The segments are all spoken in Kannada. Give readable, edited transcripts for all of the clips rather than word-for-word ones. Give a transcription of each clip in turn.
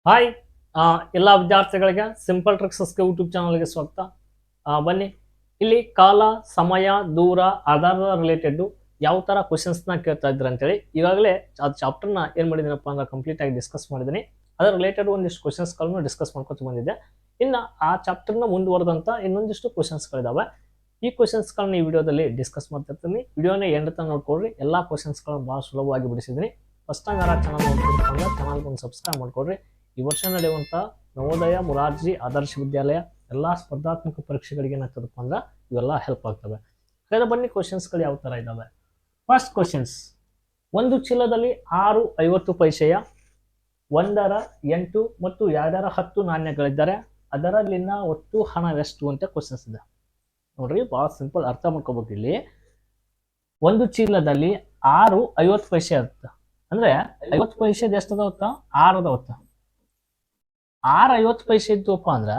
ಹಾಯ್ ಎಲ್ಲ ವಿದ್ಯಾರ್ಥಿಗಳಿಗೆ ಸಿಂಪಲ್ ಟ್ರಿಕ್ಸಸ್ಗೆ ಯೂಟ್ಯೂಬ್ ಚಾನಲ್ಗೆ ಸ್ವಾಗತ. ಬನ್ನಿ, ಇಲ್ಲಿ ಕಾಲ, ಸಮಯ, ದೂರ, ಆಧಾರದ ರಿಲೇಟೆಡ್ ಯಾವ ಥರ ಕ್ವಶನ್ಸ್ನ ಕೇಳ್ತಾ ಇದ್ರು ಅಂತೇಳಿ ಈಗಾಗಲೇ ಅದು ಚಾಪ್ಟರ್ನ ಏನು ಮಾಡಿದ್ದೀನಪ್ಪ ಅಂದ್ರೆ ಕಂಪ್ಲೀಟ್ ಆಗಿ ಡಿಸ್ಕಸ್ ಮಾಡಿದ್ದೀನಿ. ಅದರ ರಿಲೇಟೆಡ್ ಒಂದಿಷ್ಟು ಕ್ವಶನ್ಸ್ಗಳನ್ನು ಡಿಸ್ಕಸ್ ಮಾಡ್ಕೊತ ಬಂದಿದ್ದೆ. ಇನ್ನು ಆ ಚಾಪ್ಟರ್ನ ಮುಂದುವರೆದಂಥ ಇನ್ನೊಂದಿಷ್ಟು ಕ್ವಶನ್ಸ್ಗಳಿದಾವೆ. ಈ ಕ್ವಶನ್ಸ್ಗಳನ್ನ ಈ ವಿಡಿಯೋದಲ್ಲಿ ಡಿಸ್ಕಸ್ ಮಾಡ್ತಿರ್ತೀನಿ. ವಿಡಿಯೋನ ಎಂಡ್ ತನಕ ನೋಡ್ಕೊಳ್ರಿ. ಎಲ್ಲ ಕ್ವಶನ್ಸ್ಗಳನ್ನು ಭಾಳ ಸುಲಭವಾಗಿ ಬಿಡಿಸಿದ್ದೀನಿ. ಫಸ್ಟ್ ಟೈಮ್ ಯಾರು ಚಾನಲ್ ನೋಡ್ತಿರ್ತಾರೆ ಚಾನಲ್ಗೆ ಒಂದು ಸಬ್ಸ್ಕ್ರೈಬ್ ಮಾಡ್ಕೊಳ್ರಿ. ಈ ವರ್ಷ ನಡೆಯುವಂಥ ನವೋದಯ, ಮುರಾರ್ಜಿ, ಆದರ್ಶ ವಿದ್ಯಾಲಯ ಎಲ್ಲ ಸ್ಪರ್ಧಾತ್ಮಕ ಪರೀಕ್ಷೆಗಳಿಗೆ ಏನಾಗ್ತದಪ್ಪ ಅಂದ್ರೆ ಇವೆಲ್ಲ ಹೆಲ್ಪ್ ಆಗ್ತವೆ. ಹಾಗಾದ್ರೆ ಬನ್ನಿ, ಕ್ವಶನ್ಸ್ಗಳು ಯಾವ ಥರ ಇದ್ದಾವೆ. ಫಸ್ಟ್ ಕ್ವಶನ್ಸ್, ಒಂದು ಚೀಲದಲ್ಲಿ 6 50 ಪೈಸೆಯ, 1ರ 8 ಮತ್ತು 2ರ 10 ನಾಣ್ಯಗಳಿದ್ದಾರೆ. ಅದರಲ್ಲಿನ ಒಟ್ಟು ಹಣವೆಷ್ಟು ಅಂತ ಕ್ವಶನ್ಸ್ ಇದೆ. ನೋಡ್ರಿ, ಭಾಳ ಸಿಂಪಲ್, ಅರ್ಥ ಮಾಡ್ಕೋಬೇಕು. ಇಲ್ಲಿ ಒಂದು ಚೀಲದಲ್ಲಿ 6 50 ಪೈಸೆ ಇರುತ್ತೆ. ಅಂದ್ರೆ 50 ಪೈಸೆದು ಎಷ್ಟು ಅದಾವತ್ತ? 6 ಅದಾವತ್ತ. 6 50 ಪೈಸೆ ಇದ್ವಪ್ಪ ಅಂದ್ರೆ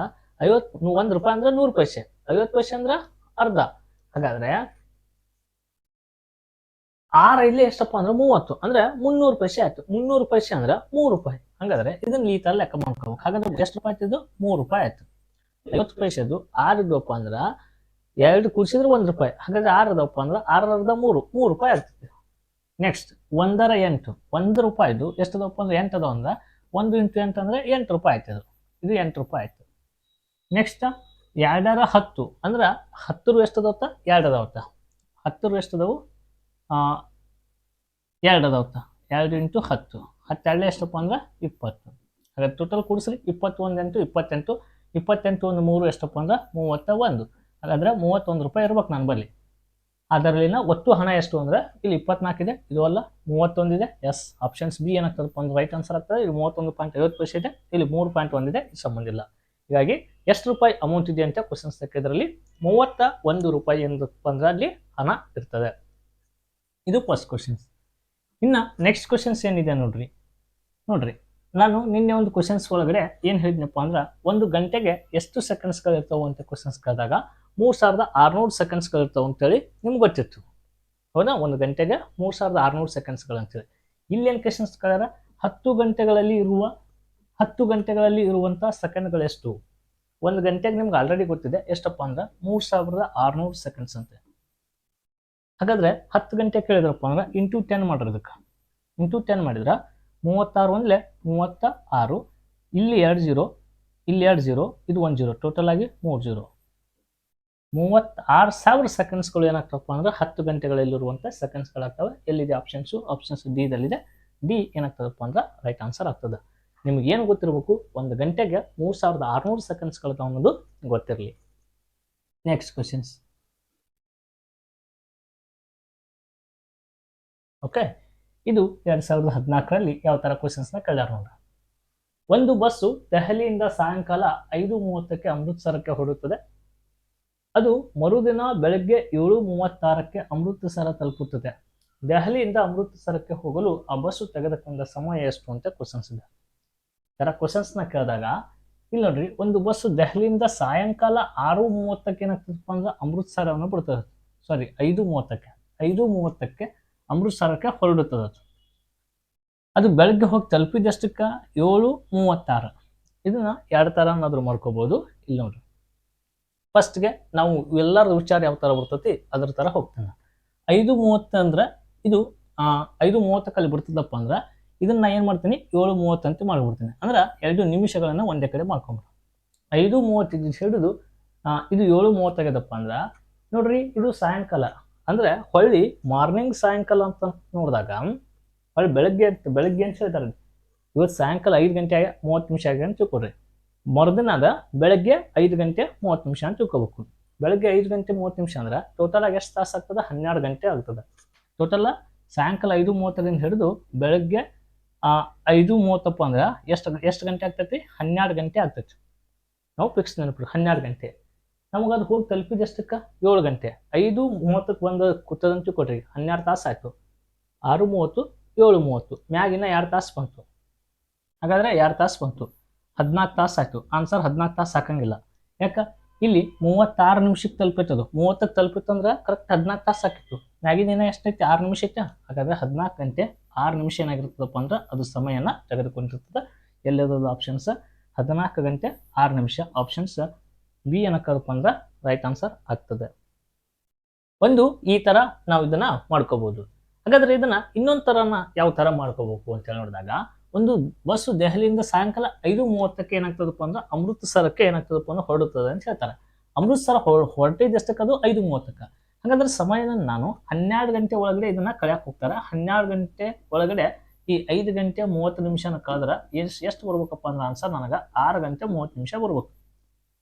1 ರೂಪಾಯಿ ಅಂದ್ರೆ 100 ಪೈಸೆ, 50 ಪೈಸೆ ಅಂದ್ರೆ ಅರ್ಧ. ಹಾಗಾದ್ರೆ 6 ಇಲ್ಲಿ ಎಷ್ಟಪ್ಪ ಅಂದ್ರೆ 30, ಅಂದ್ರೆ 300 ಪೈಸೆ ಆಯ್ತು. 300 ಪೈಸೆ ಅಂದ್ರೆ 3 ರೂಪಾಯಿ. ಹಾಗಾದ್ರೆ ಇದನ್ನ ಈ ತರ ಲೆಕ್ಕ ಮಾಡ್ಕೋಬೇಕು. ಹಾಗಾದ್ರೆ ಎಷ್ಟು ರೂಪಾಯಿ ಆಯ್ತು? 3 ರೂಪಾಯಿ ಆಯ್ತು. 50 ಪೈಸೆದು 6 ಇದ್ವಪ್ಪ ಅಂದ್ರೆ 2 ಕೂಡಿಸಿದ್ರೆ 1 ರೂಪಾಯಿ. ಹಾಗಾದ್ರೆ 6 ಅದಾವಪ್ಪ ಅಂದ್ರೆ 6 ಅರ್ಧ 3 ರೂಪಾಯಿ ಆಗ್ತದೆ. ನೆಕ್ಸ್ಟ್ 1ರ 8, 1 ರೂಪಾಯಿದು ಎಷ್ಟು ಅದಾವಪ್ಪ ಅಂದ್ರೆ 8 ಅದಾವ ಅಂದ್ರೆ 1 × 8 ಅಂದ್ರೆ 8 ರೂಪಾಯಿ ಆಯ್ತದ. ಇದು 8 ರೂಪಾಯಿ ಆಯ್ತು. ನೆಕ್ಸ್ಟ್ 2ರ 10 ಅಂದ್ರೆ 10 ಎಷ್ಟು ಅದಾವತ್ತ? 2 ಅದಾವತ್ತ. 10 ಎಷ್ಟು ಅದಾವು? 2 ಅದಾವತ್ತ. 2 × 10, 10 ಎಷ್ಟಪ್ಪ ಅಂದ್ರೆ 20. ಹಾಗಾದ್ರೆ ಟೋಟಲ್ ಕೂಡಿಸ್ರಿ. 21 × 8 28, 28 ಒಂದು 3 ಎಷ್ಟಪ್ಪ ಅಂದ್ರೆ 31. ಹಾಗಾದ್ರೆ 31 ರೂಪಾಯಿ ಇರ್ಬೇಕು ನಾನು ಬಲ್ಲಿ. ಅದರಲ್ಲಿನ ಒಟ್ಟು ಹಣ ಎಷ್ಟು ಅಂದ್ರೆ ಇಲ್ಲಿ 24 ಇದೆ, ಇದು ಅಲ್ಲ 31 ಇದೆ. ಎಸ್, ಆಪ್ಷನ್ಸ್ ಬಿ ಏನಾಗ್ತದಪ್ಪ ಅಂದ್ರೆ ರೈಟ್ ಆನ್ಸರ್ ಆಗ್ತದೆ. ಇಲ್ಲಿ 31.50 ಪೈಸೆ ಇದೆ, ಇಲ್ಲಿ 3.1 ಇದೆ, ಇದು ಸಂಬಂಧ ಇಲ್ಲ. ಹೀಗಾಗಿ ಎಷ್ಟು ರೂಪಾಯಿ ಅಮೌಂಟ್ ಇದೆ ಅಂತ ಕ್ವಶನ್ಸ್ ಇದರಲ್ಲಿ 31 ರೂಪಾಯಿ ಎಂದಪ್ಪ ಅಂದ್ರೆ ಅಲ್ಲಿ ಹಣ ಇರ್ತದೆ. ಇದು ಫಸ್ಟ್ ಕ್ವಶನ್ಸ್. ಇನ್ನು ನೆಕ್ಸ್ಟ್ ಕ್ವಶನ್ಸ್ ಏನಿದೆ ನೋಡ್ರಿ. ನಾನು ನಿನ್ನೆ ಒಂದು ಕ್ವಶನ್ಸ್ ಒಳಗಡೆ ಏನು ಹೇಳಿದ್ನಪ್ಪ ಅಂದ್ರೆ 1 ಗಂಟೆಗೆ ಎಷ್ಟು ಸೆಕೆಂಡ್ಸ್ಗಳು ಇರ್ತಾವೆ ಅಂತ ಕ್ವಶನ್ಸ್ ಕೇಳಿದಾಗ 3600 ಸೆಕೆಂಡ್ಸ್ಗಳಿರ್ತಾವೆ ಅಂತೇಳಿ ನಿಮ್ಗೆ ಗೊತ್ತಿತ್ತು, ಹೌದಾ? 1 ಗಂಟೆಗೆ 3600 ಸೆಕೆಂಡ್ಸ್ಗಳು ಅಂತೇಳಿ. ಇಲ್ಲೇನು ಕ್ವಶನ್ಸ್ ಕೇಳ್ಯಾರ? 10 ಗಂಟೆಗಳಲ್ಲಿ ಇರುವಂಥ ಸೆಕೆಂಡ್ಗಳೆಷ್ಟು? 1 ಗಂಟೆಗೆ ನಿಮ್ಗೆ ಆಲ್ರೆಡಿ ಗೊತ್ತಿದೆ ಎಷ್ಟಪ್ಪ ಅಂದ್ರೆ 3600 ಸೆಕೆಂಡ್ಸ್ ಅಂತೆ. ಹಾಗಾದ್ರೆ 10 ಗಂಟೆ ಕೇಳಿದ್ರಪ್ಪ ಅಂದ್ರೆ ಇಂಟು 10 ಮಾಡಿರೋದಕ್ಕೆ, ಇಂಟು 10 ಮಾಡಿದ್ರೆ 36 ಒಂದಲೇ 36, ಇಲ್ಲಿ 2 0, ಇಲ್ಲಿ 2 0, ಇದು 1 0, ಟೋಟಲ್ ಆಗಿ 3 0. 36,000 ಸೆಕೆಂಡ್ಸ್ಗಳು ಏನಾಗ್ತವಪ್ಪ ಅಂದ್ರೆ 10 ಗಂಟೆಗಳಲ್ಲಿರುವಂಥ ಸೆಕೆಂಡ್ಸ್ಗಳಾಗ್ತವೆ. ಎಲ್ಲಿದೆ ಆಪ್ಷನ್ಸು? ಆಪ್ಷನ್ಸ್ ಡಿ ದಲ್ಲಿದೆ. ಡಿ ಏನಾಗ್ತದಪ್ಪ ಅಂದ್ರೆ ರೈಟ್ ಆನ್ಸರ್ ಆಗ್ತದೆ. ನಿಮ್ಗೆ ಏನು ಗೊತ್ತಿರಬೇಕು? 1 ಗಂಟೆಗೆ 3600 ಸೆಕೆಂಡ್ಸ್ಗಳು ಅನ್ನೋದು ಗೊತ್ತಿರಲಿ. Next questions. ಓಕೆ, ಇದು 2014ರಲ್ಲಿ ಯಾವ ಥರ ಕ್ವಶನ್ಸ್ನ ಕೇಳ್ಯಾರ ನೋಡ್ರಿ. ಒಂದು ಬಸ್ಸು ದೆಹಲಿಯಿಂದ ಸಾಯಂಕಾಲ 5:30ಕ್ಕೆ ಅಮೃತ್ಸರಕ್ಕೆ ಹೊರಡುತ್ತದೆ. ಅದು ಮರುದಿನ ಬೆಳಗ್ಗೆ 7:36ಕ್ಕೆ ಅಮೃತಸರ ತಲುಪುತ್ತದೆ. ದೆಹಲಿಯಿಂದ ಅಮೃತಸರಕ್ಕೆ ಹೋಗಲು ಆ ಬಸ್ಸು ತೆಗೆದುಕೊಂಡ ಸಮಯ ಎಷ್ಟು ಅಂತ ಕ್ವಶನ್ಸ್ ಇದೆ. ಥರ ಕ್ವಶನ್ಸ್ನ ಕೇಳಿದಾಗ ಇಲ್ಲಿ ನೋಡ್ರಿ, ಒಂದು ಬಸ್ಸು ದೆಹಲಿಯಿಂದ ಸಾಯಂಕಾಲ 6:30ಕ್ಕೆ ಏನಾಗ್ತದಪ್ಪ ಅಂದ್ರೆ ಅಮೃತಸರವನ್ನು ಬಿಡ್ತದೆ. ಸಾರಿ, 5:30ಕ್ಕೆ ಅಮೃತಸರಕ್ಕೆ ಹೊರಡುತ್ತದೆ. ಅದು ಬೆಳಗ್ಗೆ ಹೋಗಿ ತಲುಪಿದಷ್ಟಕ್ಕೆ 7:36. ಇದನ್ನ 2 ಥರ ಏನಾದರೂ ಮಾಡ್ಕೋಬಹುದು. ಇಲ್ಲಿ ನೋಡ್ರಿ, ಫಸ್ಟ್ಗೆ ನಾವು ಎಲ್ಲರ ವಿಚಾರ ಯಾವ ಥರ ಬರ್ತೈತಿ ಅದ್ರ ಥರ ಹೋಗ್ತೇನೆ. 5:30 ಅಂದ್ರೆ ಇದು 5:30ಕ್ಕೆ ಅಲ್ಲಿ ಬಿಡ್ತದಪ್ಪ ಅಂದ್ರೆ ಇದನ್ನ ಏನು ಮಾಡ್ತೀನಿ? 7:30 ಅಂತ ಮಾಡಿಬಿಡ್ತೀನಿ. ಅಂದ್ರೆ 2 ನಿಮಿಷಗಳನ್ನು ಒಂದೇ ಕಡೆ ಮಾಡ್ಕೊಂಡ್ಬಿಡು. 5:30 ಹಿಡಿದು ಇದು 7:30 ಆಗ್ಯದಪ್ಪ ಅಂದ್ರೆ ನೋಡ್ರಿ, ಇದು ಸಾಯಂಕಾಲ ಅಂದ್ರೆ ಹೊಳ್ಳಿ ಮಾರ್ನಿಂಗ್ ಸಾಯಂಕಾಲ ಅಂತ ನೋಡಿದಾಗ ಹೊಳ್ಳಿ ಬೆಳಗ್ಗೆ ಅಂತ ಹೇಳ್ತಾರೆ. ಇವತ್ತು ಸಾಯಂಕಾಲ 5 ಗಂಟೆ 30 ನಿಮಿಷ ಆಗಿದೆ ಅಂತ ತಿಳ್ಕೊಡ್ರಿ. ಮರುದಿನದ ಬೆಳಗ್ಗೆ 5 ಗಂಟೆ 30 ನಿಮಿಷ ಅಂತ ತಿಳ್ಕೊಬೇಕು. ಬೆಳಗ್ಗೆ 5 ಗಂಟೆ 30 ನಿಮಿಷ ಅಂದ್ರೆ ಟೋಟಲ್ ಆಗಿ ಎಷ್ಟು ತಾಸು ಆಗ್ತದೆ? 12 ಗಂಟೆ ಆಗ್ತದೆ. ಟೋಟಲ್ ಸಾಯಂಕಾಲ 5:30ರಿಂದ ಹಿಡಿದು ಬೆಳಗ್ಗೆ 5:30 ಅಂದ್ರೆ ಎಷ್ಟು ಗಂಟೆ ಆಗ್ತೈತಿ? 12 ಗಂಟೆ ಆಗ್ತೈತಿ. ನಾವು ಫಿಕ್ಸ್ ನೆನಪಿಡ್ರಿ, 12 ಗಂಟೆ. ನಮಗೆ ಅದು ಹೋಗಿ ತಲುಪಿದಷ್ಟಕ್ಕೆ 7 ಗಂಟೆ. 5:30ಕ್ಕೆ ಬಂದು ಕೂತದಂತ ತಿಳ್ಕೊಡ್ರಿ, 12 ತಾಸು ಆಯ್ತು. 6:30, 7:30 ಮ್ಯಾಗಿನ 2 ತಾಸು ಬಂತು. ಹಾಗಾದ್ರೆ 2 ತಾಸು ಬಂತು, 14 ತಾಸು ಆಯ್ತು. ಆನ್ಸರ್ 14 ತಾಸು ಹಾಕಂಗಿಲ್ಲ. ಯಾಕೆ? ಇಲ್ಲಿ 36 ನಿಮಿಷಕ್ಕೆ ತಲುಪಿತ್ತದು. 30ಕ್ಕೆ ತಲುಪಿತ್ತಂದ್ರೆ ಕರೆಕ್ಟ್ 14 ತಾಸು ಹಾಕಿತ್ತು. ಮ್ಯಾಗಿನ ದಿನ ಎಷ್ಟೈತಿ? 6 ನಿಮಿಷ ಐತೆ. ಹಾಗಾದ್ರೆ 14 ಗಂಟೆ 6 ನಿಮಿಷ ಏನಾಗಿರ್ತದಪ್ಪ ಅಂದ್ರೆ ಅದು ಸಮಯನ ತೆಗೆದುಕೊಂಡಿರ್ತದೆ. ಎಲ್ಲದದು ಆಪ್ಷನ್ಸ್ 14 ಗಂಟೆ 6 ನಿಮಿಷ. ಆಪ್ಷನ್ಸ್ ಬಿ ಏನಕ್ಕಪ್ಪ ಅಂದ್ರೆ ರೈಟ್ ಆನ್ಸರ್ ಆಗ್ತದೆ. ಒಂದು ಈ ತರ ನಾವು ಇದನ್ನ ಮಾಡ್ಕೋಬಹುದು. ಹಾಗಾದ್ರೆ ಇದನ್ನ ಇನ್ನೊಂದು ತರನ ಯಾವ ತರ ಮಾಡ್ಕೋಬೇಕು ಅಂತ ಹೇಳಿ ನೋಡಿದಾಗ, ಒಂದು ಬಸ್ಸು ದೆಹಲಿಯಿಂದ ಸಾಯಂಕಾಲ 5:30ಕ್ಕೆ ಏನಾಗ್ತದಪ್ಪ ಅಂದ್ರೆ ಅಮೃತಸರಕ್ಕೆ ಏನಾಗ್ತದಪ್ಪ ಅಂದ್ರೆ ಹೊರಡುತ್ತದೆ ಅಂತ ಹೇಳ್ತಾರೆ. ಅಮೃತಸರ ಹೊರಟಿದ್ದಷ್ಟಕ್ಕೆ ಅದು 5:30ಕ್ಕೆ. ಹಾಗಾದ್ರೆ ಸಮಯನ ನಾನು 12 ಗಂಟೆ ಒಳಗಡೆ ಇದನ್ನ ಕಳೆಯಕ್ಕೆ ಹೋಗ್ತಾರೆ. 12 ಗಂಟೆ ಒಳಗಡೆ ಈ 5 ಗಂಟೆ 30 ನಿಮಿಷನ ಕಳೆದ್ರೆ ಎಷ್ಟು ಬರ್ಬೇಕಪ್ಪ ಅಂದ್ರೆ ಆನ್ಸರ್ ನನಗೆ 6 ಗಂಟೆ 30 ನಿಮಿಷ ಬರ್ಬೇಕು.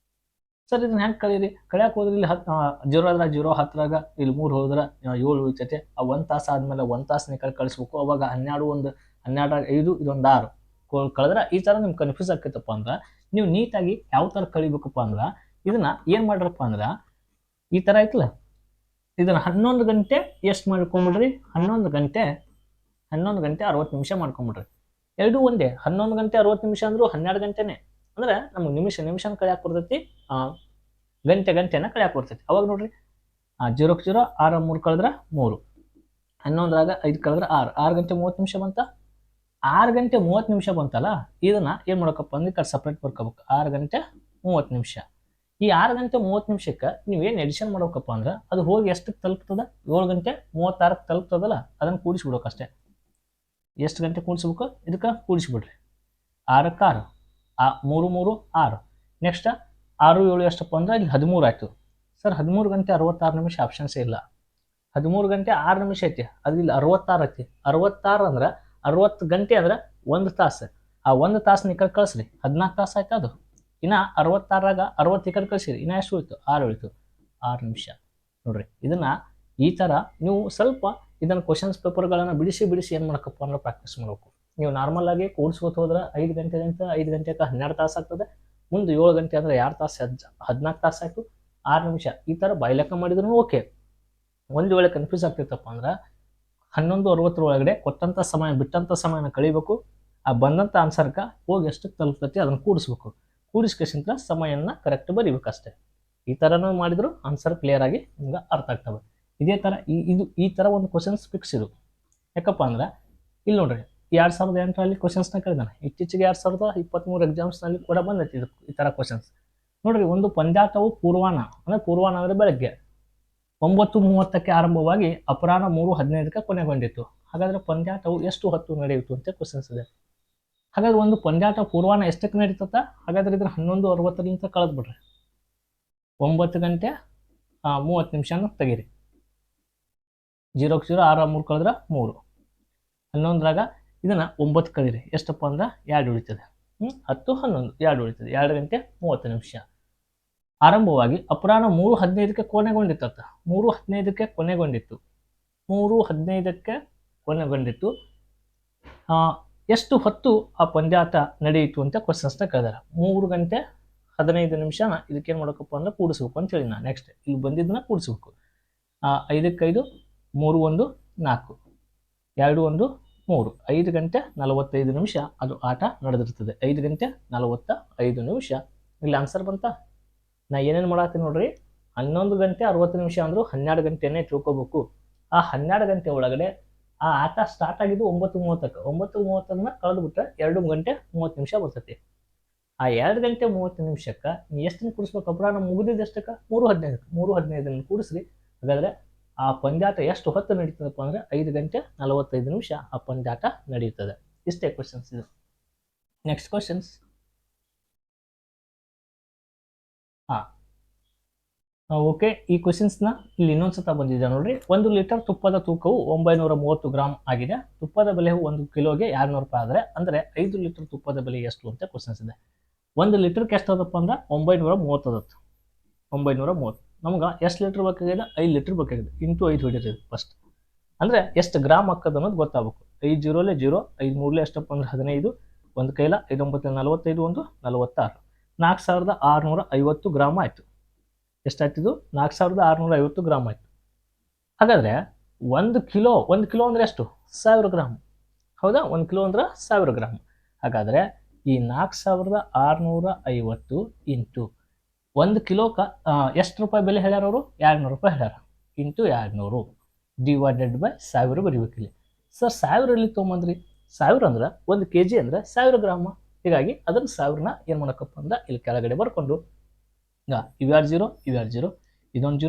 ಸರ್ ಇದನ್ನ ಹೆಂಗೆ ಕಳೀರಿ? ಕಳೆಯಕ್ಕೆ ಹೋದ್ರೆ ಇಲ್ಲಿ 0 ಆದ್ರೆ 0, 10ರಾಗ ಇಲ್ಲಿ 3 ಹೋದ್ರೆ 7 ಉಳಿತೈತೆ. ಆ 1 ತಾಸು ಆದ್ಮೇಲೆ 1 ತಾಸು ಕಳಿಸ್ಬೇಕು. ಅವಾಗ 12 12ರಾಗ 5 ಇದೊಂದು 6 ಕಳೆದ್ರೆ ಈ ತರ ನಿಮ್ಗೆ ಕನ್ಫ್ಯೂಸ್ ಆಕೈತಪ್ಪ ಅಂದ್ರೆ ನೀವು ನೀಟಾಗಿ ಯಾವ ತರ ಕಳಿಬೇಕಪ್ಪ ಅಂದ್ರೆ ಇದನ್ನ ಏನ್ ಮಾಡ್ರಪ್ಪ ಅಂದ್ರೆ ಈ ತರ ಐತಲ್ಲ, ಇದನ್ನ 11 ಗಂಟೆ ಎಷ್ಟು ಮಾಡ್ಕೊಂಬಿಡ್ರಿ? 11 ಗಂಟೆ 60 ನಿಮಿಷ ಮಾಡ್ಕೊಂಬಿಡ್ರಿ. ಎರಡು ಒಂದೇ. 11 ಗಂಟೆ 60 ನಿಮಿಷ ಅಂದ್ರು 12 ಗಂಟೆನೆ. ಅಂದ್ರೆ ನಮ್ಗೆ ನಿಮಿಷನ ಕಳೆಯಕ್ಕೆ ಬರ್ತೈತಿ, ಗಂಟೆನ ಕಳೆಯಕ್ಕೆ ಬರ್ತೈತಿ. ಅವಾಗ ನೋಡ್ರಿ 0ಕ್ಕೆ 0, 6 3 ಕಳೆದ್ರೆ 3, 11ರಾಗ 5 ಕಳೆದ್ರೆ 6 ಗಂಟೆ 30 ನಿಮಿಷ ಬಂತ. 6 ಗಂಟೆ 30 ನಿಮಿಷ ಬಂತಲ್ಲ, ಇದನ್ನ ಏನ್ ಮಾಡಬೇಕಪ್ಪ ಅಂದ್ರೆ ಕಡೆ ಸಪ್ರೇಟ್ ಬರ್ಕೋಬೇಕು. 6 ಗಂಟೆ 30 ನಿಮಿಷ. ಈ 6 ಗಂಟೆ 30 ನಿಮಿಷಕ್ಕೆ ನೀವೇನು ಎಡಿಷನ್ ಮಾಡ್ಬೇಕಪ್ಪ ಅಂದ್ರೆ ಅದು ಹೋಗಿ ಎಷ್ಟಕ್ಕೆ ತಲುಪ್ತದ? 7 ಗಂಟೆ 36ಕ್ಕೆ ತಲುಪ್ತದಲ್ಲ, ಅದನ್ನು ಕೂಡಿಸ್ಬಿಡ್ಬೇಕು ಅಷ್ಟೇ. ಎಷ್ಟು ಗಂಟೆ ಕೂಡಿಸ್ಬೇಕು? ಇದಕ್ಕೆ ಕೂಡಿಸ್ಬಿಡ್ರಿ. 6ಕ್ಕೆ 6, 3 3 6. ನೆಕ್ಸ್ಟ್ 6 7 ಎಷ್ಟಪ್ಪ ಅಂದ್ರೆ ಇಲ್ಲಿ 13 ಆಯ್ತು. ಸರ್ 13 ಗಂಟೆ 66 ನಿಮಿಷ ಆಪ್ಷನ್ಸೇ ಇಲ್ಲ. 13 ಗಂಟೆ 6 ನಿಮಿಷ ಐತಿ, ಅದು ಇಲ್ಲಿ 66 ಐತಿ. 66 ಅಂದ್ರೆ 60 ಗಂಟೆ ಅಂದ್ರೆ 1 ತಾಸು. ಆ 1 ತಾಸನ್ನ ಈ ಕಡೆ ಕಳಿಸ್ರಿ, 14 ತಾಸು ಆಯ್ತು. ಅದು ಇನ್ನ 66ರಾಗ 60 ಈ ಕಡೆ ಕಳಿಸಿರಿ, ಇನ್ನ ಎಷ್ಟು ಉಳಿತು? 6 ಉಳಿತು. 6 ನಿಮಿಷ. ನೋಡ್ರಿ ಇದನ್ನ ಈ ತರ ನೀವು ಸ್ವಲ್ಪ ಇದನ್ನ ಕ್ವಶನ್ಸ್ ಪೇಪರ್ಗಳನ್ನ ಬಿಡಿಸಿ ಏನು ಮಾಡಕಪ್ಪ ಅಂದ್ರೆ ಪ್ರಾಕ್ಟೀಸ್ ಮಾಡಬೇಕು. ನೀವು ನಾರ್ಮಲ್ ಆಗಿ ಕೂಡಿಸ್ಕೊತ ಹೋದ್ರೆ 5 ಗಂಟೆಗಿಂತ 5 ಗಂಟೆಗೆ 12 ತಾಸು ಆಗ್ತದೆ. ಮುಂದೆ 7 ಗಂಟೆ ಅಂದ್ರೆ 2 ತಾಸು 14 ತಾಸು ಆಯ್ತು. 6 ನಿಮಿಷ ಈ ತರ ಬೈಲೆಕ್ಕ ಮಾಡಿದ್ರು ಓಕೆ. ಒಂದು ವೇಳೆ ಕನ್ಫ್ಯೂಸ್ ಆಗ್ತಿತ್ತಪ್ಪ ಅಂದ್ರೆ 11:60 ಒಳಗಡೆ ಕೊಟ್ಟಂತ ಸಮಯ ಬಿಟ್ಟಂತ ಸಮಯನ ಕಳಿಬೇಕು. ಆ ಬಂದಂತ ಆನ್ಸರ್ಕ ಹೋಗಿ ಎಷ್ಟಕ್ಕೆ ತಲುಪ್ತೈತಿ ಅದನ್ನ ಕೂಡಿಸ್ಬೇಕು. ಕೂಡಿಸ್ಕೇಶಂತ ಸಮಯನ ಕರೆಕ್ಟ್ ಬರೀಬೇಕಷ್ಟೇ. ಈ ಥರನೂ ಮಾಡಿದ್ರು ಆನ್ಸರ್ ಕ್ಲಿಯರ್ ಆಗಿ ನಿಮ್ಗೆ ಅರ್ಥ ಆಗ್ತವೆ. ಇದೇ ಥರ ಈ ಥರ ಒಂದು ಕ್ವಶನ್ಸ್ ಫಿಕ್ಸ್ ಇದು. ಯಾಕಪ್ಪ ಅಂದ್ರೆ ಇಲ್ಲಿ ನೋಡ್ರಿ 2008ರಲ್ಲಿ ಕ್ವಶನ್ಸ್ನ ಕೇಳಿದಾನೆ. ಇತ್ತೀಚೆಗೆ 2023 ಎಕ್ಸಾಮ್ಸ್ನಲ್ಲಿ ಕೂಡ ಬಂದೈತಿ ಇದು ಈ ಥರ ಕ್ವಶನ್ಸ್. ನೋಡ್ರಿ, ಒಂದು ಪಂದ್ಯಾಟವು ಪೂರ್ವಾಹ್ನ ಅಂದರೆ ಬೆಳಗ್ಗೆ 9:30ಕ್ಕೆ ಆರಂಭವಾಗಿ ಅಪರಾಹ್ನ 3:15ಕ್ಕೆ ಕೊನೆಗೊಂಡಿತ್ತು. ಹಾಗಾದ್ರೆ ಪಂದ್ಯಾಟವು ಎಷ್ಟು ಹೊತ್ತು ನಡೆಯಿತು ಅಂತ ಕ್ವಶನ್ಸ್ ಇದೆ. ಹಾಗಾದ್ರೆ ಒಂದು ಪಂದ್ಯಾಟ ಪೂರ್ವಾಹ್ನ ಎಷ್ಟಕ್ಕೆ ನಡೀತತ್ತ? ಹಾಗಾದ್ರೆ ಇದ್ರ 11:60ರಿಂದ ಕಳೆದ್ಬಿಡ್ರಿ. 9 ಗಂಟೆ 30 ನಿಮಿಷನ ತೆಗೀರಿ. 0ಕ್ಕೆ 0, 6 3 ಕಳೆದ್ರೆ 3. 11ರಾಗ ಇದನ್ನ 9 ಕಳೀರಿ, ಎಷ್ಟಪ್ಪ ಅಂದ್ರೆ 2 ಉಳಿತದೆ. 10 11 2 ಉಳಿತದೆ. 2 ಗಂಟೆ 30 ನಿಮಿಷ. ಆರಂಭವಾಗಿ ಅಪರಾಹ್ನ 3:15ಕ್ಕೆ ಕೊನೆಗೊಂಡಿತ್ತ. 3:15ಕ್ಕೆ ಕೊನೆಗೊಂಡಿತ್ತು. 3:15ಕ್ಕೆ ಕೊನೆಗೊಂಡಿತ್ತು. ಎಷ್ಟು ಹೊತ್ತು ಆ ಪಂದ್ಯಾಟ ನಡೆಯಿತು ಅಂತ ಕ್ವಶನ್ಸ್ನ ಕೇಳಿದಾರೆ. 3 ಗಂಟೆ 15 ನಿಮಿಷನ ಇದಕ್ಕೇನು ಮಾಡಬೇಕಪ್ಪ ಅಂದ್ರೆ ಕೂಡಿಸ್ಬೇಕು ಅಂತ ಹೇಳಿ ನಾನು. ನೆಕ್ಸ್ಟ್ ಇಲ್ಲಿ ಬಂದಿದ್ದನ್ನ ಕೂಡಿಸ್ಬೇಕು. 5ಕ್ಕೆ 5, 3 1 4, 2 1 3. 5 ಗಂಟೆ 45 ನಿಮಿಷ ಅದು ಆಟ ನಡೆದಿರ್ತದೆ. 5 ಗಂಟೆ 45 ನಿಮಿಷ. ಇಲ್ಲಿ ಆನ್ಸರ್ ಬಂತ. ನಾ ಏನೇನು ಮಾಡತ್ತೀನಿ ನೋಡ್ರಿ, 11 ಗಂಟೆ 60 ನಿಮಿಷ ಅಂದ್ರು 12 ಗಂಟೆನೇ ತಿಳ್ಕೊಬೇಕು. ಆ 12 ಗಂಟೆ ಒಳಗಡೆ ಆ ಆಟ ಸ್ಟಾರ್ಟ್ ಆಗಿದ್ದು 9:30ಕ್ಕೆ. 9:30ನ್ನ ಕಳೆದ್ಬಿಟ್ರೆ 2 ಗಂಟೆ 30 ನಿಮಿಷ ಬರ್ತೈತಿ. ಆ 2 ಗಂಟೆ 30 ನಿಮಿಷಕ್ಕೆ ನೀವು ಎಷ್ಟನ್ನು ಕೂಡಿಸ್ಬೇಕು? ಅಪರಾಹ್ನ ಮುಗಿದಿದ್ದು ಎಷ್ಟಕ್ಕೆ? 3:15ಕ್ಕೆ. 3:15 ಕೂಡಿಸ್ರಿ. ಹಾಗಾದ್ರೆ ಆ ಪಂದ್ಯಾಟ ಎಷ್ಟು ಹೊತ್ತು ನಡೀತದಪ್ಪ ಅಂದ್ರೆ 5 ಗಂಟೆ 45 ನಿಮಿಷ ಆ ಪಂದ್ಯಾಟ ನಡೆಯುತ್ತದೆ. ಇಷ್ಟೇ ಕ್ವಶನ್ಸ್ ಇದು. Next questions. ಓಕೆ, ಈ ಕ್ವಶನ್ಸ್ನ ಇಲ್ಲಿ ಇನ್ನೊಂದ್ಸತ ಬಂದಿದೆ ನೋಡ್ರಿ. 1 ಲೀಟರ್ ತುಪ್ಪದ ತೂಕವು 930 ಗ್ರಾಮ್ ಆಗಿದೆ. ತುಪ್ಪದ ಬೆಲೆಯು 1 ಕಿಲೋಗೆ 200 ರೂಪಾಯಿ ಆದರೆ ಅಂದರೆ 5 ಲೀಟರ್ ತುಪ್ಪದ ಬೆಲೆ ಎಷ್ಟು ಅಂತ ಕ್ವಶನ್ಸ್ ಇದೆ. 1 ಲೀಟರ್ಗೆ ಎಷ್ಟು ಅದಪ್ಪ ಅಂದ್ರೆ 930 ಅದತ್ತು. 930. ನಮ್ಗೆ ಎಷ್ಟು ಲೀಟರ್ ಬೇಕಾಗಿದೆ? 5 ಲೀಟರ್ ಬೇಕಾಗಿದೆ. ಇಂಟು 5 ಹೊಡಿತೀವಿ ಫಸ್ಟ್. ಅಂದರೆ ಎಷ್ಟು ಗ್ರಾಮ್ ಹಾಕೋದು ಅನ್ನೋದು ಗೊತ್ತಾಗಬೇಕು. 5 0 0, 5 3 ಎಷ್ಟಪ್ಪ ಅಂದ್ರೆ 15, 1 ಕೈಲ 5 9 45, 1 46, 4650 ಗ್ರಾಮ್ ಆಯಿತು. ಎಷ್ಟಾಯ್ತಿದು? 4650 ಗ್ರಾಮ್ ಆಯಿತು. ಹಾಗಾದರೆ 1 ಕಿಲೋ ಅಂದರೆ ಎಷ್ಟು? 1000 ಗ್ರಾಮ್. ಹೌದಾ? 1 ಕಿಲೋ ಅಂದ್ರೆ 1000 ಗ್ರಾಮ್. ಹಾಗಾದರೆ ಈ 4650 ಇಂಟು 1 ಕಿಲೋಕ್ಕೆ ಎಷ್ಟು ರೂಪಾಯಿ ಬೆಲೆ ಹೇಳ್ಯಾರ ಅವರು? 200 ರೂಪಾಯಿ ಹೇಳ್ಯಾರ. Into 200 divided by 1000 ಬರೀಬೇಕಿಲ್ಲಿ. ಸರ್ 1000 ಎಲ್ಲಿ ತೊಗೊಂಬಂದ್ರಿ? 1000 ಅಂದ್ರೆ 1 kg ಅಂದರೆ 1000 ಗ್ರಾಮ. ಹೀಗಾಗಿ ಅದನ್ನ ಸಾವಿರನ ಏನ್ ಮಾಡಕಪ್ಪ ಅಂದ್ರೆ ಇಲ್ಲಿ ಕೆಳಗಡೆ ಬರ್ಕೊಂಡು ಈಗ ಇವ್ಯಾರು ಜೀರೋ ಇದೊಂದು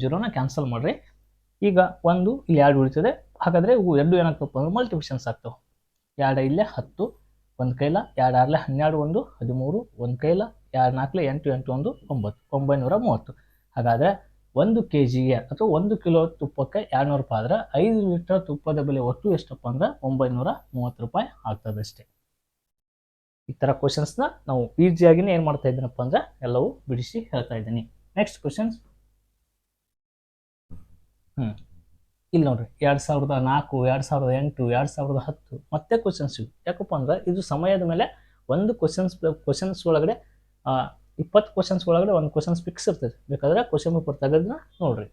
ಜೀರೋನ ಕ್ಯಾನ್ಸಲ್ ಮಾಡ್ರಿ. ಈಗ ಒಂದು ಇಲ್ಲಿ 2 ಉಳಿತದೆ. ಹಾಗಾದ್ರೆ ಇವು ಎರಡು ಏನಾಗ್ತಪ್ಪ ಅಂದ್ರೆ ಮಲ್ಟಿಪ್ಲಿಕೇಶನ್ಸ್ ಆಗ್ತಾವೆ. 2 ಇಲ್ಲೇ 10 ಒಂದು ಕೈಲ, 2 ಆರ್ಲೆ 12 1 13 ಒಂದು ಕೈಲ, 2 4 8 8 1 9 930. ಹಾಗಾದ್ರೆ 1 kgಗೆ ಅಥವಾ 1 ಕಿಲೋ ತುಪ್ಪಕ್ಕೆ 200 ರೂಪಾಯಿ ಆದ್ರೆ 5 ಲೀಟರ್ ತುಪ್ಪದ ಬೆಲೆ ಒಟ್ಟು ಎಷ್ಟಪ್ಪ ಅಂದ್ರೆ 930 ರೂಪಾಯಿ ಆಗ್ತದೆ ಅಷ್ಟೇ. ಈ ತರ ಕ್ವಶನ್ಸ್ನ ನಾವು ಈಸಿಯಾಗಿನೇ ಏನ್ ಮಾಡ್ತಾ ಇದ್ದೀನಪ್ಪ ಅಂದ್ರೆ ಎಲ್ಲವೂ ಬಿಡಿಸಿ ಹೇಳ್ತಾ ಇದ್ದೀನಿ. ನೆಕ್ಸ್ಟ್ ಕ್ವಶನ್ಸ್ ಇಲ್ಲಿ ನೋಡ್ರಿ 2004 2008 2010 ಮತ್ತೆ ಕ್ವಶನ್ಸ್ ಇವು. ಯಾಕಪ್ಪ ಅಂದ್ರೆ ಇದು ಸಮಯದ ಮೇಲೆ ಒಂದು ಕ್ವಶನ್ಸ್ ಒಳಗಡೆ 20 ಕ್ವಶನ್ಸ್ ಒಳಗಡೆ ಒಂದು ಕ್ವಶನ್ಸ್ ಫಿಕ್ಸ್ ಇರ್ತದೆ. ಬೇಕಾದ್ರೆ ಕ್ವಶನ್ ಪೇಪರ್ ತೆಗೆದ್ನ ನೋಡ್ರಿ.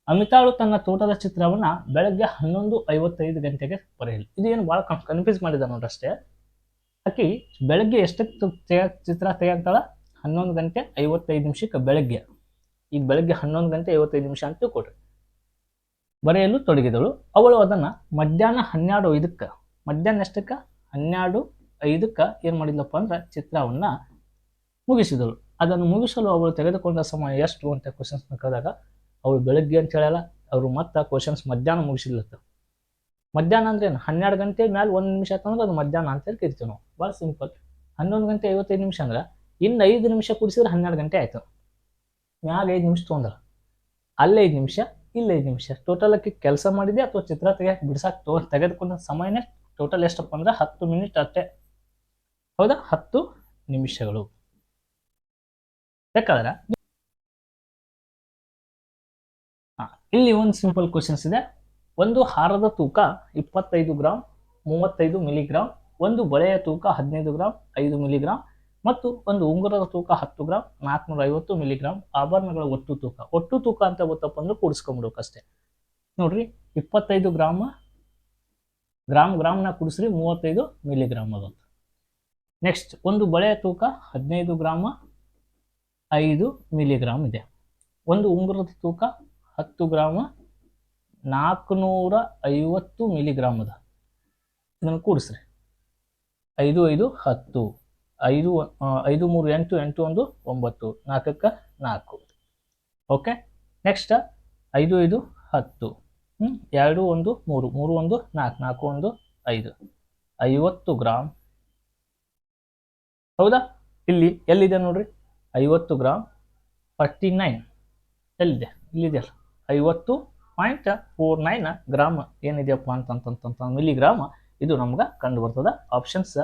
ಅಮಿತಾಳು ತನ್ನ ತೋಟದ ಚಿತ್ರವನ್ನ ಬೆಳಗ್ಗೆ 11:55 ಗಂಟೆಗೆ ಬರೆಯಲಿ. ಇದು ಏನು ಭಾಳ ಕನ್ಫ್ಯೂಸ್ ಮಾಡಿದ ನೋಡ್ರಿ ಅಷ್ಟೇ. ಆಕಿ ಬೆಳಗ್ಗೆ ಎಷ್ಟಕ್ಕೆ ಚಿತ್ರ ತೆಗೆಗ್ತಾಳ? 11 ಗಂಟೆ 55 ನಿಮಿಷಕ್ಕೆ ಬೆಳಗ್ಗೆ. ಈಗ ಬೆಳಗ್ಗೆ 11 ಗಂಟೆ 55 ನಿಮಿಷ ಅಂತ ಕೊಡ್ರಿ. ಬರೆಯಲು ತೊಡಗಿದಳು. ಅವಳು ಅದನ್ನ ಮಧ್ಯಾಹ್ನ 12:05 ಮಧ್ಯಾಹ್ನ ಎಷ್ಟಕ್ಕೆ 12:05 ಏನ್ ಮಾಡಿದ್ಲಪ್ಪ ಅಂದ್ರೆ ಚಿತ್ರವನ್ನ ಮುಗಿಸಿದಳು. ಅದನ್ನು ಮುಗಿಸಲು ಅವಳು ತೆಗೆದುಕೊಂಡ ಸಮಯ ಎಷ್ಟು ಅಂತ ಕ್ವಶನ್ಸ್ ಕೇಳಿದಾಗ ಅವಳು ಬೆಳಗ್ಗೆ ಅಂತ ಹೇಳಲ್ಲ, ಅವರು ಮತ್ತೆ ಕ್ವಶನ್ಸ್ ಮಧ್ಯಾಹ್ನ ಮುಗಿಸಿದ್ಲತ್ತ. ಮಧ್ಯಾಹ್ನ ಅಂದ್ರೆ ಏನು? 12 ಗಂಟೆ ಮೇಲೆ 1 ನಿಮಿಷ ಆಯ್ತಂದ್ರೆ ಅದು ಮಧ್ಯಾಹ್ನ ಅಂತೇಳಿ ಕರಿತೀವಿ ನಾವು. ಭಾಳ ಸಿಂಪಲ್. 11 ಗಂಟೆ 55 ನಿಮಿಷ ಅಂದ್ರೆ ಇನ್ನು 5 ನಿಮಿಷ ಕುಡಿಸಿದ್ರೆ 12 ಗಂಟೆ ಆಯ್ತು. ಮ್ಯಾಗ 5 ನಿಮಿಷ ತೊಗೊಂಡ್ರ, ಅಲ್ಲೇ 5 ನಿಮಿಷ, ಇಲ್ಲ 5 ನಿಮಿಷ. ಟೋಟಲ್ ಆಗಿ ಕೆಲಸ ಮಾಡಿದೆ ಅಥವಾ ಚಿತ್ರ ತೆಗಿಯಕ್ಕೆ ಬಿಡ್ಸಕ್ಕೆ ತೆಗೆದುಕೊಂಡ ಸಮಯನೇ ಟೋಟಲ್ ಎಷ್ಟಪ್ಪ ಅಂದ್ರೆ 10 ಮಿನಿಟ್ ಅಷ್ಟೇ. ಹೌದಾ? 10 ನಿಮಿಷಗಳು. ಬೇಕಾದ್ರೆ ಇಲ್ಲಿ ಒಂದು ಸಿಂಪಲ್ ಕ್ವಶನ್ಸ್ ಇದೆ. ಒಂದು ಹಾರದ ತೂಕ 25 ಗ್ರಾಮ್ 35 ಮಿಲಿಗ್ರಾಮ್, ಒಂದು ಬಳೆಯ ತೂಕ 15 ಗ್ರಾಮ್ 5 ಮಿಲಿಗ್ರಾಮ್ ಮತ್ತು ಒಂದು ಉಂಗುರದ ತೂಕ 10 ಗ್ರಾಮ್ 450 ಮಿಲಿಗ್ರಾಮ್. ಆಭರಣಗಳ ಒಟ್ಟು ತೂಕ ಅಂತ ಗೊತ್ತಪ್ಪ ಅಂದ್ರೆ ಕೂಡಿಸ್ಕೊಂಡ್ಬಿಡ್ಬೇಕಷ್ಟೇ. ನೋಡ್ರಿ 25 ಗ್ರಾಮ್ನ ಕೂಡಿಸ್ರಿ 35 ಮಿಲಿಗ್ರಾಮ್ ಅದು. ನೆಕ್ಸ್ಟ್ ಒಂದು ಬಳೆಯ ತೂಕ 15 ಗ್ರಾಮ್ 5 ಮಿಲಿಗ್ರಾಮ್ ಇದೆ. ಒಂದು ಉಂಗುರದ ತೂಕ 10 ಗ್ರಾಮ್ 450 ಮಿಲಿಗ್ರಾಮ್ ಅದ. ಇದನ್ನು ಕೂಡಿಸ್ರಿ 5 5 10 5 5 3 8 8 1 9 4ಕ್ಕೆ 4. ಓಕೆ. Next 5 5 10 2 1 3 3 1 4 4 1 5 50 gram. ಹೌದಾ? ಇಲ್ಲಿ ಎಲ್ಲಿದೆ ನೋಡ್ರಿ 50 ಗ್ರಾಮ್ 49 ಎಲ್ಲಿದೆ? ಇಲ್ಲಿದೆ 50.49 ಗ್ರಾಮ್ ಏನಿದೆಯಪ್ಪ ಅಂತಂತ ಮಿಲಿಗ್ರಾಮ್ ಇದು ನಮ್ಗೆ ಕಂಡು ಬರ್ತದೆ. ಆಪ್ಷನ್ಸ್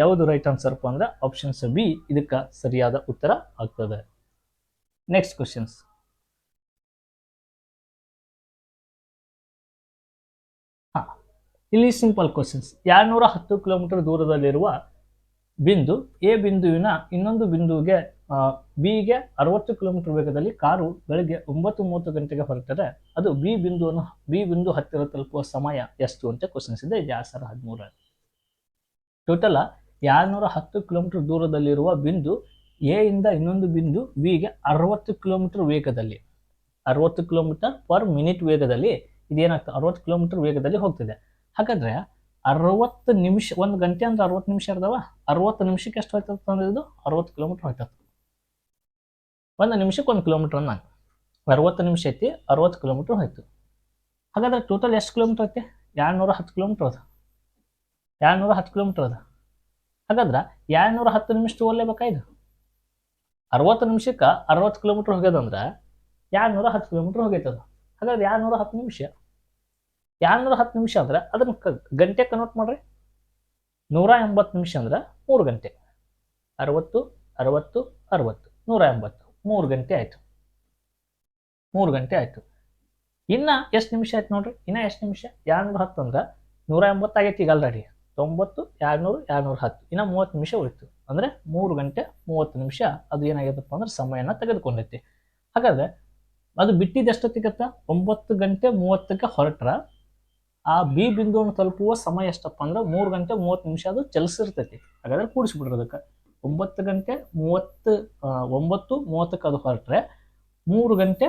ಯಾವುದು ರೈಟ್ ಆನ್ಸರ್ಪ್ಪ ಅಂದ್ರೆ ಆಪ್ಷನ್ಸ್ ಬಿ ಇದಕ್ಕೆ ಸರಿಯಾದ ಉತ್ತರ ಆಗ್ತದೆ. ನೆಕ್ಸ್ಟ್ ಕ್ವಶನ್ಸ್ ಇಲ್ಲಿ ಸಿಂಪಲ್ ಕ್ವಶನ್ಸ್. 210 ಕಿಲೋಮೀಟರ್ ದೂರದಲ್ಲಿರುವ ಬಿಂದು ಎ ಬಿಂದುವಿನ ಇನ್ನೊಂದು ಬಿಂದುವಿಗೆ ಬಿಗೆ 60 ಕಿಲೋಮೀಟರ್ ವೇಗದಲ್ಲಿ ಕಾರು ಬೆಳಗ್ಗೆ 9:30 ಗಂಟೆಗೆ ಹೊರಟರೆ ಅದು ಬಿ ಬಿಂದು ಹತ್ತಿರ ತಲುಪುವ ಸಮಯ ಎಷ್ಟು ಅಂತ ಕ್ವಶನ್ಸ್ ಇದೆ. 2013. ಟೋಟಲ್ 210 ಕಿಲೋಮೀಟರ್ ದೂರದಲ್ಲಿರುವ ಬಿಂದು ಎ ಇಂದ ಇನ್ನೊಂದು ಬಿಂದು ಬಿಗೆ 60 ಕಿಲೋಮೀಟರ್ ವೇಗದಲ್ಲಿ 60 ಕಿಲೋಮೀಟರ್ ಪರ್ ಮಿನಿಟ್ ವೇಗದಲ್ಲಿ ಇದೇನಾಗ್ತದೆ 60 ಕಿಲೋಮೀಟರ್ ವೇಗದಲ್ಲಿ ಹೋಗ್ತಿದೆ. ಹಾಗಾದ್ರೆ 60 ನಿಮಿಷ, 1 ಗಂಟೆ ಅಂದ್ರೆ 60 ನಿಮಿಷ ಇರ್ತಾವ. 60 ನಿಮಿಷಕ್ಕೆ ಎಷ್ಟು ಹೋಯ್ತದೆ ಅಂದ್ರೆ ಇದು 60 ಕಿಲೋಮೀಟರ್ ಹೋಯ್ತದೆ. 1 ನಿಮಿಷಕ್ಕೆ 1 ಕಿಲೋಮೀಟರ್ ಅನ್ನ 60 ನಿಮಿಷ ಐತಿ 60 ಕಿಲೋಮೀಟರ್ ಹೋಯ್ತು. ಹಾಗಾದ್ರೆ ಟೋಟಲ್ ಎಷ್ಟು ಕಿಲೋಮೀಟರ್ ಐತಿ? 210 ಕಿಲೋಮೀಟರ್ ಅದ. 210 ಕಿಲೋಮೀಟರ್ ಅದ. ಹಾಗಾದ್ರೆ 210 ನಿಮಿಷ ತಗೊಳ್ಳೇಬೇಕಾಯ್ತು. 60 ನಿಮಿಷಕ್ಕೆ 60 ಕಿಲೋಮೀಟರ್ ಹೋಗ್ಯದಂದ್ರೆ 210 ಕಿಲೋಮೀಟರ್ ಹೋಗೈತದ. ಹಾಗಾದ್ರೆ 210 ನಿಮಿಷ 210 ನಿಮಿಷ ಅಂದ್ರೆ ಅದನ್ನ ಗಂಟೆ ಕನ್ವರ್ಟ್ ಮಾಡ್ರಿ. 180 ನಿಮಿಷ ಅಂದ್ರೆ 3 ಗಂಟೆ. 60 60 60 180 3 ಗಂಟೆ ಆಯ್ತು. 3 ಗಂಟೆ ಆಯ್ತು. ಇನ್ನ ಎಷ್ಟು ನಿಮಿಷ ಆಯ್ತು ನೋಡ್ರಿ? ಇನ್ನ ಎಷ್ಟು ನಿಮಿಷ? 210 ಅಂದ್ರೆ 180 ಆಗೈತಿ ಈಗ ಆಲ್ರೆಡಿ. 90 200 210 ಇನ್ನ 30 ನಿಮಿಷ ಉಳಿತು. ಅಂದ್ರೆ 3 ಗಂಟೆ 30 ನಿಮಿಷ ಅದು ಏನಾಗೈತಪ್ಪ ಅಂದ್ರೆ ಸಮಯನ ತೆಗೆದುಕೊಂಡೈತಿ. ಹಾಗಾದ್ರೆ ಅದು ಬಿಟ್ಟಿದ್ದು ಎಷ್ಟೊತ್ತಿಗತ್ತ? 9 ಗಂಟೆ 30ಕ್ಕೆ ಹೊರಟ್ರ ಆ ಬಿ ಬಿಂದುವನ್ನು ತಲುಪುವ ಸಮಯ ಎಷ್ಟಪ್ಪ ಅಂದ್ರೆ 3 ಗಂಟೆ 30 ನಿಮಿಷ ಅದು ಚಲಿಸಿರ್ತೈತಿ. ಹಾಗಾದ್ರೆ ಕೂಡಿಸ್ಬಿಡ್ರಿ ಅದಕ್ಕೆ 9 ಗಂಟೆ 9:30ಕ್ಕೆ ಅದು ಹೊರಟ್ರೆ 3 ಗಂಟೆ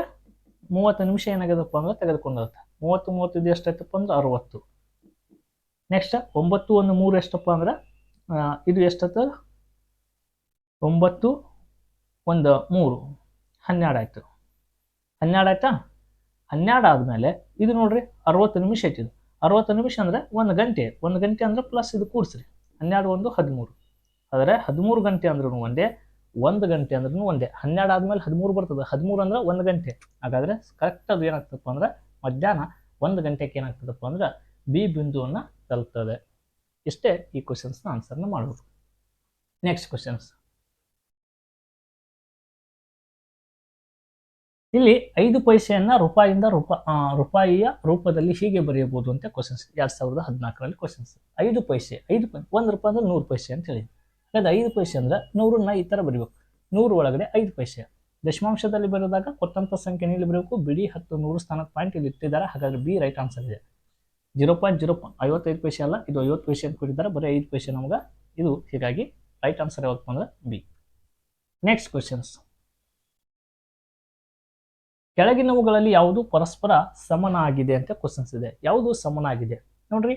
30 ನಿಮಿಷ ಏನಾಗ್ಯದಪ್ಪ ಅಂದ್ರೆ ತೆಗೆದುಕೊಂಡಿರುತ್ತೆ. 30 30 ಎಷ್ಟಾಯ್ತಪ್ಪ ಅಂದ್ರೆ 60. ನೆಕ್ಸ್ಟ್ 9 1 3 ಎಷ್ಟಪ್ಪ ಅಂದ್ರೆ ಇದು ಎಷ್ಟಾಯ್ತು 9 1 3 12 ಆಯಿತು 12 ಆಯ್ತಾ 12 ಆದಮೇಲೆ ಇದು ನೋಡ್ರಿ 60 ನಿಮಿಷ ಐತಿ 60 ನಿಮಿಷ ಅಂದರೆ 1 ಗಂಟೆ ಅಂದರೆ ಪ್ಲಸ್ ಇದು ಕೂಡಿಸ್ರಿ 12 1 13 ಆದರೆ 13 ಗಂಟೆ ಅಂದ್ರೂ ಒಂದೇ 1 ಗಂಟೆ ಅಂದ್ರೂ ಒಂದೇ 12 ಆದಮೇಲೆ 13 ಬರ್ತದೆ 13 ಅಂದ್ರೆ 1 ಗಂಟೆ ಹಾಗಾದರೆ ಕರೆಕ್ಟ್ ಅದು ಏನಾಗ್ತದಪ್ಪ ಅಂದ್ರೆ ಮಧ್ಯಾಹ್ನ 1 ಗಂಟೆಗೆ ಏನಾಗ್ತದಪ್ಪ ಅಂದ್ರೆ ಬಿ ಬಿಂದುವನ್ನು ತಲುಪ್ತದೆ. ಇಷ್ಟೇ ಈ ಕ್ವಶನ್ಸ್ನ ಆನ್ಸರ್ನ ಮಾಡ್ಬೋದು. ನೆಕ್ಸ್ಟ್ ಕ್ವಶನ್ಸ್, ಇಲ್ಲಿ 5 ಪೈಸೆಯನ್ನ ರೂಪಾಯಿಯ ರೂಪದಲ್ಲಿ ಹೀಗೆ ಬರೆಯಬಹುದು ಅಂತ ಕ್ವಶನ್ಸ್ 2014ರಲ್ಲಿ ಕ್ವಶನ್ಸ್. 5 ಪೈಸೆ 1 ರೂಪಾಯಿ ಅಂದ್ರೆ 100 ಪೈಸೆ ಅಂತ ಹೇಳಿ, ಅದಾದ 5 ಪೈಸೆ ಅಂದ್ರೆ 100ನ್ನ ಈ ಥರ ಬರೀಬೇಕು. 100 ಒಳಗಡೆ 5 ಪೈಸೆ ದಶಮಾಂಶದಲ್ಲಿ ಬರೆದಾಗ ಕೊಟ್ಟಂಥ ಸಂಖ್ಯೆ ಇಲ್ಲಿ ಬರಬೇಕು. ಬಿಡಿ 10 100 ಸ್ಥಾನದ ಪಾಯಿಂಟ್ ಇಲ್ಲಿ ಇಟ್ಟಿದ್ದಾರೆ, ಹಾಗಾದ್ರೆ ಬಿ ರೈಟ್ ಆನ್ಸರ್ ಇದೆ. 0.55 ಪೈಸೆ ಅಲ್ಲ, ಇದು 50 ಪೈಸೆ ಅಂತ ಕೊಟ್ಟಿದ್ದಾರೆ, ಬರೀ 5 ಪೈಸೆ ನಮ್ಗೆ ಇದು. ಹೀಗಾಗಿ ರೈಟ್ ಆನ್ಸರ್ ಯಾವತ್ತಪ್ಪ ಅಂದ್ರೆ ಬಿ. ನೆಕ್ಸ್ಟ್ ಕ್ವಶನ್ಸ್, ಕೆಳಗಿನವುಗಳಲ್ಲಿ ಯಾವುದು ಪರಸ್ಪರ ಸಮನಾಗಿದೆ ಅಂತ ಕ್ವಶನ್ಸ್ ಇದೆ. ಯಾವುದು ಸಮನಾಗಿದೆ ನೋಡ್ರಿ,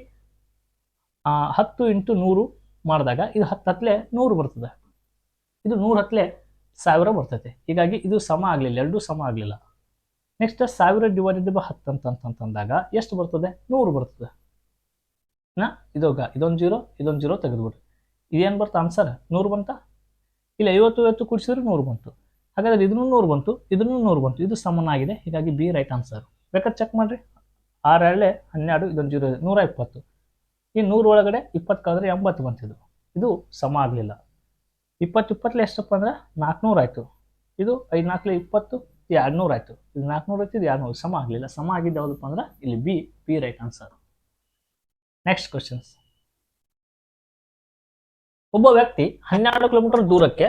10 × 100 ಮಾಡಿದಾಗ ಇದು 10 ಹತ್ತಲೆ 100 ಬರ್ತದೆ, ಇದು 100 ಹತ್ತಲೆ 1000 ಬರ್ತೈತೆ. ಹೀಗಾಗಿ ಇದು ಸಮ ಆಗಲಿಲ್ಲ, ಎರಡೂ ಸಮ ಆಗಲಿಲ್ಲ. ನೆಕ್ಸ್ಟ್ 1000 ಡಿವೈಡೆಡ್ ಬೈ 10 ಅಂತಂದಾಗ ಎಷ್ಟು ಬರ್ತದೆ? 100 ಬರ್ತದೆ. ಇದೊಂದು ಜೀರೋ ತೆಗೆದುಬಿಡ್ರಿ, ಇದೇನು ಬರ್ತಾ ಆನ್ಸರ್ 100 ಬಂತ. ಇಲ್ಲಿ 50 ಕೂಡಿಸಿದ್ರೆ 100 ಬಂತು, ಹಾಗಾದ್ರೆ ಇದನ್ನು 100 ಬಂತು, ಇದನ್ನು 100 ಬಂತು, ಇದು ಸಮನಾಗಿದೆ. ಹೀಗಾಗಿ ಬಿ ರೈಟ್ ಆನ್ಸರ್. ಬೇಕಾದ್ರೆ ಚೆಕ್ ಮಾಡಿರಿ, 6 2 12, ಇದೊಂದು ಜೀರೋ 120. ಈ 100 ಒಳಗಡೆ 20 ಕಳೆದ್ರೆ 80 ಬಂತಿದ್ದು, ಇದು ಸಮ ಆಗಲಿಲ್ಲ. 20 20 ಎಷ್ಟಪ್ಪ ಅಂದ್ರೆ 400 ಆಯಿತು. ಇದು 5 4 20, 200 ಆಯಿತು. ಇದು 400 ಆಯ್ತು, ಇದು 200, ಸಮ ಆಗಲಿಲ್ಲ. ಸಮ ಆಗಿದ್ದು ಯಾವುದಪ್ಪ ಅಂದ್ರೆ ಇಲ್ಲಿ B right answer. Next questions, ಒಬ್ಬ ವ್ಯಕ್ತಿ 12 ಕಿಲೋಮೀಟರ್ ದೂರಕ್ಕೆ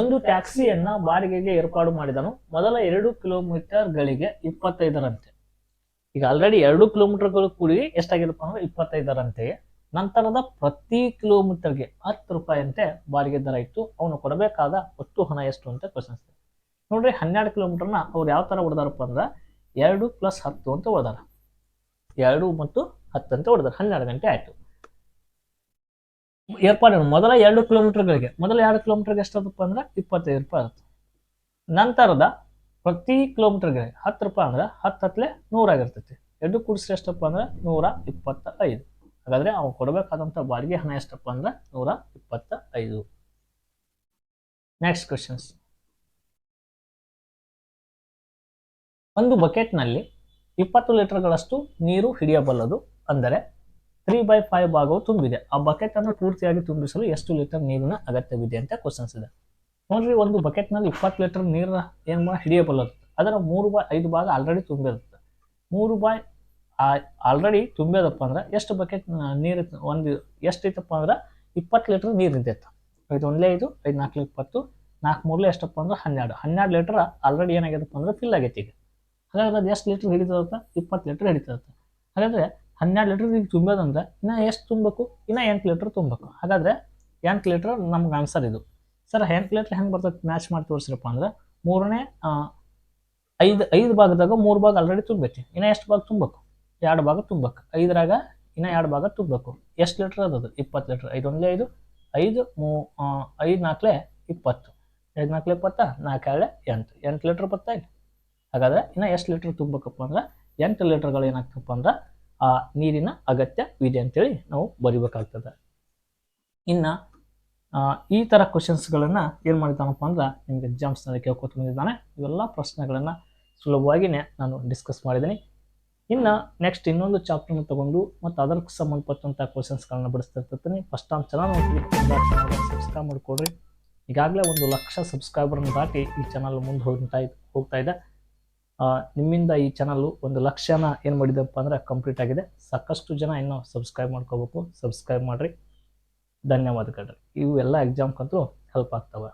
ಒಂದು ಟ್ಯಾಕ್ಸಿಯನ್ನ ಬಾಡಿಗೆಗೆ ಏರ್ಪಾಡು ಮಾಡಿದನು. ಮೊದಲ 2 ಕಿಲೋಮೀಟರ್ಗಳಿಗೆ 25ರಂತೆ. ಈಗ ಆಲ್ರೆಡಿ 2 ಕಿಲೋಮೀಟರ್ಗಳು ಕೂಡಿ ಎಷ್ಟಾಗಿರಪ್ಪ ಅಂದ್ರೆ 25ರಂತೆ. ನಂತರದ ಪ್ರತಿ ಕಿಲೋಮೀಟರ್ಗೆ 10 ರೂಪಾಯಿಯಂತೆ ಬಾಡಿಗೆ ದರ ಇತ್ತು. ಅವನು ಕೊಡಬೇಕಾದ ಒಟ್ಟು ಹಣ ಎಷ್ಟು ಅಂತ ಕ್ವಶನ್ಸ್. ನೋಡ್ರಿ, 12 ಕಿಲೋಮೀಟರ್ನ ಅವ್ರು ಯಾವ ತರ ಹೊಡೆದಾರಪ್ಪ ಅಂದ್ರೆ 2 + 10 ಅಂತ ಹೊಡೆದಾರ. 2 ಮತ್ತು 10 ಅಂತ ಹೊಡೆದಾರ. 12 ಗಂಟೆ ಆಯ್ತು. ಏರ್ಪಾಡು ಮೊದಲ 2 ಕಿಲೋಮೀಟರ್ಗಳಿಗೆ ಎಷ್ಟಾದಪ್ಪ ಅಂದ್ರೆ 25 ರೂಪಾಯಿ ಆಗುತ್ತೆ. ನಂತರದ ಪ್ರತಿ ಕಿಲೋಮೀಟರ್ಗೆ 10 ರೂಪಾಯಿ ಅಂದ್ರೆ 10 ಹತ್ತಲೆ 100 ಆಗಿರ್ತೈತಿ. 2 ಕೂಡಿಸ್ರೆ ಎಷ್ಟಪ್ಪ ಅಂದ್ರೆ 125. ಹಾಗಾದ್ರೆ ಅವ್ನು ಕೊಡಬೇಕಾದಂಥ ಬಾಡಿಗೆ ಹಣ ಎಷ್ಟಪ್ಪ ಅಂದ್ರೆ 125. ನೆಕ್ಸ್ಟ್ ಕ್ವಶನ್ಸ್, ಒಂದು ಬಕೆಟ್ನಲ್ಲಿ 20 ಲೀಟರ್ಗಳಷ್ಟು ನೀರು ಹಿಡಿಯಬಲ್ಲದು, ಅಂದರೆ 3/5 ಭಾಗವು ತುಂಬಿದೆ. ಆ ಬಕೆಟ್ ಅನ್ನು ಪೂರ್ತಿಯಾಗಿ ತುಂಬಿಸಲು ಎಷ್ಟು ಲೀಟರ್ ನೀರಿನ ಅಗತ್ಯವಿದೆ ಅಂತ ಕ್ವಶನ್ಸ್ ಇದೆ. ನೋಡ್ರಿ, ಒಂದು ಬಕೆಟ್ನಲ್ಲಿ 20 ಲೀಟರ್ ನೀರನ್ನ ಏನು ಹಿಡಿಯಬಲ್ಲದು, ಅದರ 3/5 ಭಾಗ ಆಲ್ರೆಡಿ ತುಂಬಿರುತ್ತೆ. 3 ಆಲ್ರೆಡಿ ತುಂಬಿದಪ್ಪ ಅಂದ್ರೆ ಎಷ್ಟು ಬಕೆಟ್ ನೀರು ಒಂದು ಎಷ್ಟೈತಪ್ಪ ಅಂದ್ರೆ 20 ಲೀಟರ್ ನೀರು ನಿಂತೈತೆ. 5 1 5, 5 4 20, 4 3 ಎಷ್ಟಪ್ಪ ಅಂದ್ರೆ 12 ಲೀಟರ್ ಆಲ್ರೆಡಿ ಏನಾಗ್ಯದಪ್ಪ ಅಂದ್ರೆ ಫಿಲ್ ಆಗೈತಿ. ಈಗ ಹಾಗಾದ್ರೆ ಅದು ಎಷ್ಟು ಲೀಟರ್ ಹಿಡಿತದತ್ತ? 20 ಲೀಟರ್ ಹಿಡಿತದತ್ತ. ಹಾಗಾದ್ರೆ 12 ಲೀಟರ್ ಈಗ ತುಂಬೋದಂದ್ರೆ ಇನ್ನ ಎಷ್ಟು ತುಂಬಬೇಕು? ಇನ್ನ 8 ಲೀಟರ್ ತುಂಬಬೇಕು. ಹಾಗಾದ್ರೆ 8 ಲೀಟರ್ ನಮ್ಗೆ ಆನ್ಸರ್ ಇದು. ಸರ್ 8 ಲೀಟರ್ ಹೆಂಗೆ ಬರ್ತದೆ ಮ್ಯಾಚ್ ಮಾಡಿ ತೋರಿಸ್ರಪ್ಪ ಅಂದ್ರೆ 5 ಭಾಗದಾಗ 3 ಭಾಗ ಆಲ್ರೆಡಿ ತುಂಬೈತಿ. ಇನ್ನ ಎಷ್ಟು ಭಾಗ ತುಂಬಬೇಕು? 2 ಭಾಗ ತುಂಬಬೇಕು. 5ರಾಗ ಇನ್ನ 2 ಭಾಗ ತುಂಬಬೇಕು. ಎಷ್ಟು ಲೀಟರ್ ಅದದು? 20 ಲೀಟರ್. 5 1 5, 5 5 4 20, 5 4 20, 4 2 8 ಲೀಟರ್ ಬರ್ತಾ ಇಲ್ಲ. ಹಾಗಾದ್ರೆ ಇನ್ನ ಎಷ್ಟು ಲೀಟರ್ ತುಂಬಬೇಕಪ್ಪ ಅಂದ್ರೆ 8 ಲೀಟರ್ಗಳು ಏನಾಗ್ತಪ್ಪ ಅಂದ್ರೆ ಆ ನೀರಿನ ಅಗತ್ಯವಿದೆ ಅಂತೇಳಿ ನಾವು ಬರಿಬೇಕಾಗ್ತದೆ. ಇನ್ನು ಈ ಥರ ಕ್ವಶನ್ಸ್ಗಳನ್ನು ಏನು ಮಾಡಿದ್ದಾನಪ್ಪ ಅಂದ್ರೆ ನಿಮಗೆ ಎಕ್ಸಾಮ್ಸ್ನಲ್ಲಿ ಕೇಳ್ಕೊತ ಬಂದಿದ್ದಾನೆ. ಇವೆಲ್ಲ ಪ್ರಶ್ನೆಗಳನ್ನು ಸುಲಭವಾಗಿಯೇ ನಾನು ಡಿಸ್ಕಸ್ ಮಾಡಿದ್ದೀನಿ. ಇನ್ನು ನೆಕ್ಸ್ಟ್ ಇನ್ನೊಂದು ಚಾಪ್ಟರ್ನ ತಗೊಂಡು ಮತ್ತು ಅದಕ್ಕೆ ಸಂಬಂಧಪಟ್ಟಂಥ ಕ್ವಶನ್ಸ್ಗಳನ್ನ ಬಿಡಿಸ್ತಿರ್ತೀನಿ. ಫಸ್ಟ್ ನಮ್ಮ ಚಾನಲ್ ಸಬ್ಸ್ಕ್ರೈಬ್ ಮಾಡಿಕೊಡ್ರಿ. ಈಗಾಗಲೇ 1 ಲಕ್ಷ ಸಬ್ಸ್ಕ್ರೈಬರ್ನ ದಾಟಿ ಈ ಚಾನಲ್ ಮುಂದೆ ಹೋಗ್ತಾ ಇದೆ. ನಿಮ್ಮಿಂದ ಈ ಚಾನಲ್ಲು 1 ಲಕ್ಷನ ಏನು ಮಾಡಿದಪ್ಪ ಅಂದ್ರೆ ಕಂಪ್ಲೀಟ್ ಆಗಿದೆ. ಸಾಕಷ್ಟು ಜನ ಇನ್ನೂ ಸಬ್ಸ್ಕ್ರೈಬ್ ಮಾಡ್ಕೋಬೇಕು. ಸಬ್ಸ್ಕ್ರೈಬ್ ಮಾಡಿರಿ. ಧನ್ಯವಾದಗಳು. ಇವು ಎಲ್ಲ ಎಕ್ಸಾಮ್ಗಂತೂ ಹೆಲ್ಪ್ ಆಗ್ತವೆ.